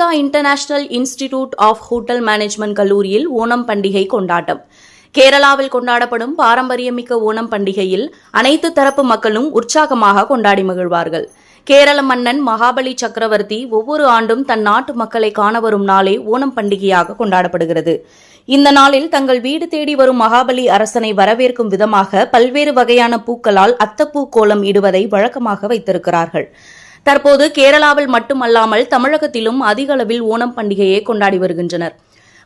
Amrita international institute of hotel management கல்லூரியில் ஓணம் பண்டிகை கொண்டாட்டம். கேரளாவில் கொண்டாடப்படும் பாரம்பரியமிக்க ஓணம் பண்டிகையில் அனைத்து தரப்பு மக்களும் உற்சாகமாக கொண்டாடி மகிழ்வார்கள். கேரள மன்னன் மகாபலி சக்கரவர்த்தி ஒவ்வொரு ஆண்டும் தன் நாட்டு மக்களை காண வரும் நாளே ஓணம் பண்டிகையாக கொண்டாடப்படுகிறது. இந்த நாளில் தங்கள் வீடு தேடி வரும் மகாபலி அரசனை வரவேற்கும் விதமாக பல்வேறு வகையான பூக்களால் அத்தப்பூ கோலம் இடுவதை வழக்கமாக வைத்திருக்கிறார்கள். தற்போது கேரளாவில் மட்டுமல்லாமல் தமிழகத்திலும் அதிக அளவில் ஓணம் பண்டிகையை கொண்டாடி வருகின்றனர்.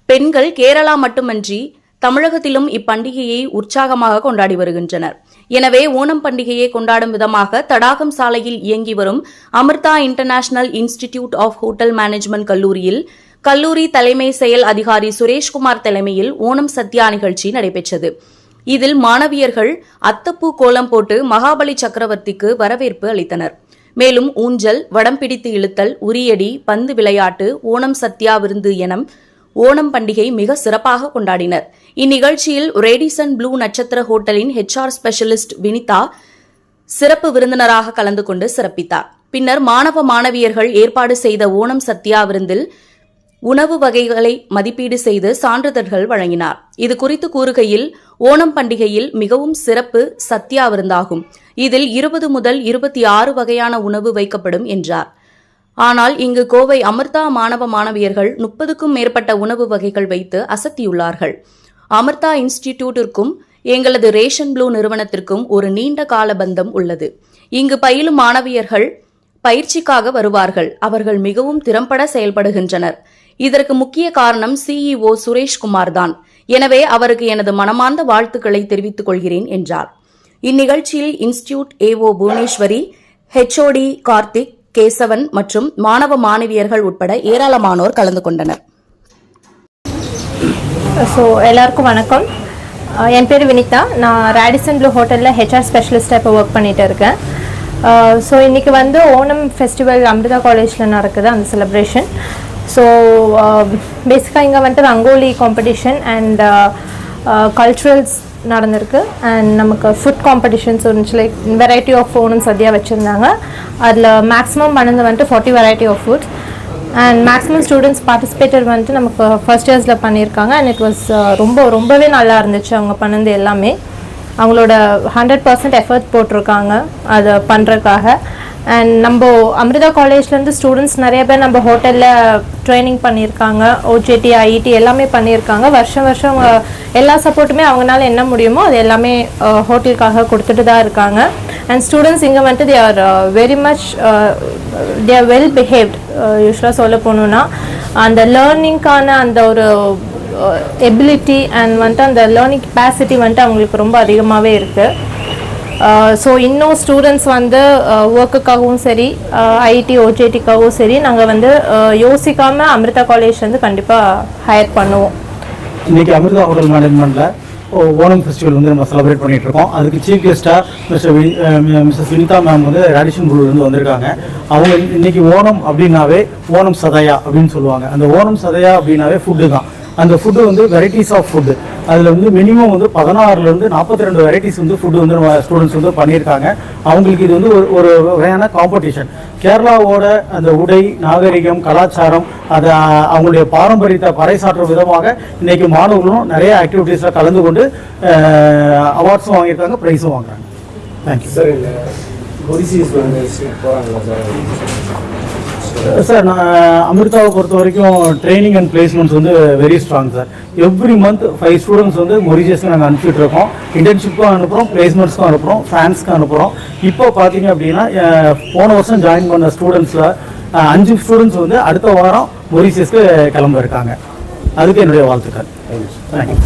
பெண்கள் கேரளா மட்டுமன்றி தமிழகத்திலும் இப்பண்டிகையை உற்சாகமாக கொண்டாடி வருகின்றனர். எனவே ஓணம் பண்டிகையை கொண்டாடும் விதமாக தடாகம் சாலையில் இயங்கி வரும் Amrita international institute of hotel management கல்லூரியில் கல்லூரி தலைமை செயல் அதிகாரி சுரேஷ்குமார் தலைமையில் ஓணம் சத்யா நிகழ்ச்சி நடைபெற்றது. இதில் மாணவியர்கள் அத்தப்பூ கோலம் போட்டு மகாபலி சக்கரவர்த்திக்கு வரவேற்பு அளித்தனர். மேலும் ஊஞ்சல், வடம் பிடித்து இழுத்தல், உரியடி, பந்து விளையாட்டு, ஓணம் சத்யா விருந்து என ஓணம் பண்டிகை மிக சிறப்பாக கொண்டாடினர். இந்நிகழ்ச்சியில் ரேடிசன் ப்ளூ நட்சத்திர ஹோட்டலின் HR ஸ்பெஷலிஸ்ட் வினிதா சிறப்பு விருந்தினராக கலந்து கொண்டு சிறப்பித்தார். பின்னர் மாணவ மாணவியர்கள் ஏற்பாடு செய்த ஓணம் சத்யா விருந்தில் உணவு வகைகளை மதிப்பீடு செய்து சான்றிதழ்கள் வழங்கினார். இதுகுறித்து கூறுகையில், ஓணம் பண்டிகையில் மிகவும் சிறப்பு சத்யா விருந்தாகும். இதில் 20 முதல் 26 வகையான உணவு வைக்கப்படும் என்றார். ஆனால் இங்கு கோவை அமிர்தா மாணவ மாணவியர்கள் 30க்கும் மேற்பட்ட உணவு வகைகள் வைத்து அசத்தியுள்ளார்கள். அமிர்தா இன்ஸ்டிடியூட்டிற்கும் எங்களது ரேஷன் ப்ளூ நிறுவனத்திற்கும் ஒரு நீண்ட கால பந்தம் உள்ளது. இங்கு பயிலும் மாணவியர்கள் பயிற்சிக்காக வருவார்கள். அவர்கள் மிகவும் திறம்பட செயல்படுகின்றனர். இதற்கு முக்கிய காரணம் CEO சுரேஷ்குமார் தான். எனவே அவருக்கு எனது மனமார்ந்த வாழ்த்துக்களை தெரிவித்துக் கொள்கிறேன் என்றார். இந்நிகழ்ச்சியில் institute AO Bhuvaneswari, HOD Karthik, Kesavan மற்றும் மாணவ மாணவியர்கள் உட்பட ஏராளமானோர் கலந்து கொண்டனர். எல்லாருக்கும் வணக்கம். என் பேர் வினிதா. நான் ரேடிசன் ப்ளூ ஹோட்டலில் HR ஸ்பெஷலிஸ்டாக இப்போ ஒர்க் பண்ணிட்டு இருக்கேன். இன்றைக்கி ஓணம் ஃபெஸ்டிவல் அமிர்தா காலேஜில் நடக்குது, அந்த செலிப்ரேஷன். பேசிக்காக இங்கே ரங்கோலி காம்படிஷன் அண்ட் கல்ச்சுரல்ஸ் நடந்திருக்கு. அண்ட் நமக்கு ஃபுட் காம்படிஷன்ஸ் இருந்துச்சு. Like variety of Onam sadhya வச்சுருந்தாங்க. அதில் மேக்ஸிமம் பண்ணது 40 variety of foods. And maximum students participator நமக்கு ஃபர்ஸ்ட் இயர்ஸில் பண்ணியிருக்காங்க. அண்ட் இட் வாஸ் ரொம்பவே நல்லா இருந்துச்சு. அவங்க பண்ணது எல்லாமே அவங்களோட 100% எஃபர்ட் போட்டிருக்காங்க அதை பண்ணுறதுக்காக. அண்ட் நம்ம அமிர்தா காலேஜ்லேருந்து ஸ்டூடெண்ட்ஸ் நிறைய பேர் நம்ம ஹோட்டலில் ட்ரைனிங் பண்ணியிருக்காங்க. OJT, IET எல்லாமே பண்ணியிருக்காங்க. வருஷம் அவங்க எல்லா சப்போர்ட்டுமே அவங்களால என்ன முடியுமோ அது எல்லாமே ஹோட்டலுக்காக கொடுத்துட்டு தான் இருக்காங்க. அண்ட் ஸ்டூடெண்ட்ஸ் இங்கே they are very much they are well behaved. யூஸ்வலாக சொல்ல போகணுன்னா அந்த லேர்னிங்கான அந்த ஒரு எபிலிட்டி அண்ட் அந்த லேர்னிங் கெப்பாசிட்டி அவங்களுக்கு ரொம்ப அதிகமாகவே இருக்குது. இன்னும் ஸ்டூடெண்ட்ஸ் ஒர்க்குக்காகவும் சரி, IIT OJTக்காகவும் சரி, நாங்கள் யோசிக்காமல் அமிர்தா காலேஜ் கண்டிப்பாக ஹையர் பண்ணுவோம். இன்றைக்கி அமிர்தா ஹோட்டல் மேனேஜ்மெண்ட்டில் ஓணம் ஃபெஸ்டிவல் நம்ம செலிப்ரேட் பண்ணிகிட்டு இருக்கோம். அதுக்கு சீஃப் கெஸ்ட்டாக மிஸ்ஸஸ் வினிதா மேம் ரேடிஷன் ப்ளூலேருந்து வந்திருக்காங்க. அவங்க இன்றைக்கி ஓணம் அப்படின்னாவே ஓணம் சதயா அப்படின்னு சொல்லுவாங்க. அந்த ஓணம் சதயா அப்படின்னாவே ஃபுட்டு தான். அந்த ஃபுட்டு வெரைட்டிஸ் ஆஃப் ஃபுட்டு, அதில் மினிமம் 16லேருந்து 42 வெரைட்டிஸ் ஃபுட்டு ஸ்டூடெண்ட்ஸ் பண்ணியிருக்காங்க. அவங்களுக்கு இது ஒரு வகையான காம்படிஷன். கேரளாவோட அந்த உடை, நாகரிகம், கலாச்சாரம், அதை அவங்களுடைய பாரம்பரியத்தை பறைசாற்றும் விதமாக இன்றைக்கி மாணவர்களும் நிறைய ஆக்டிவிட்டீஸில் கலந்து கொண்டு அவார்ட்ஸும் வாங்கியிருக்காங்க, ப்ரைஸும் வாங்குறாங்க. Thank you sir. சார், நான் அமிர்தாவை பொறுத்த வரைக்கும் training and placements very strong sir. Every month 5 students மொரிஷியஸ்க்கு நாங்கள் அனுப்பிச்சுட்டு இருக்கோம். இன்டர்ன்ஷிப்புக்கும் அனுப்புகிறோம், பிளேஸ்மெண்ட்ஸ்க்கும் அனுப்புகிறோம், ஃப்ரான்ஸ்க்கு அனுப்புகிறோம். இப்போ பார்த்தீங்க அப்படின்னா போன வருஷம் ஜாயின் பண்ண ஸ்டூடெண்ட்ஸில் 5 ஸ்டூடெண்ட்ஸ் அடுத்த வாரம் மொரிஷியஸ்க்கு கிளம்ப இருக்காங்க. அதுக்கு என்னுடைய வாழ்த்துக்கள். தேங்க்யூ.